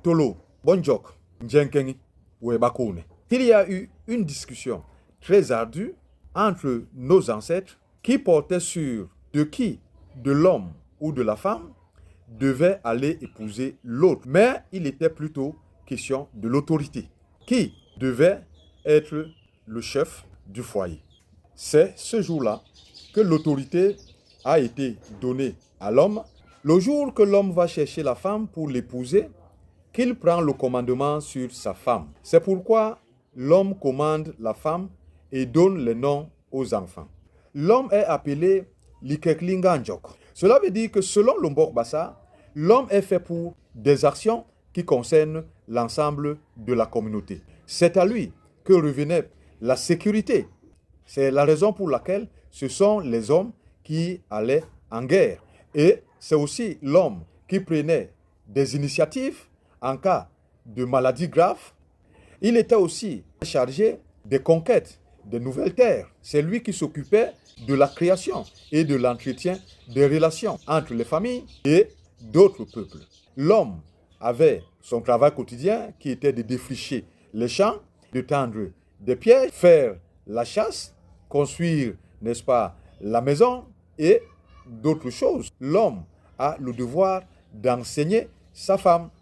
Tolo, Bonjok, Njenkengi, Webakone. Il y a eu une discussion très ardue entre nos ancêtres qui portait sur de qui, de l'homme ou de la femme, devait aller épouser l'autre. Mais il était plutôt question de l'autorité. Qui devait être le chef du foyer? C'est ce jour-là que l'autorité a été donnée à l'homme. Le jour que l'homme va chercher la femme pour l'épouser, qu'il prend le commandement sur sa femme. C'est pourquoi l'homme commande la femme et donne les noms aux enfants. L'homme est appelé Likeklinganjok. Cela veut dire que selon le Mbok Bassa, l'homme est fait pour des actions qui concernent l'ensemble de la communauté. C'est à lui que revenait la sécurité. C'est la raison pour laquelle ce sont les hommes qui allaient en guerre. Et c'est aussi l'homme qui prenait des initiatives en cas de maladie grave. Il était aussi chargé des conquêtes de nouvelles terres. C'est lui qui s'occupait de la création et de l'entretien des relations entre les familles et d'autres peuples. L'homme avait son travail quotidien qui était de défricher les champs, de tendre des pièges, faire la chasse, construire, n'est-ce pas, la maison et d'autres choses. L'homme a le devoir d'enseigner sa femme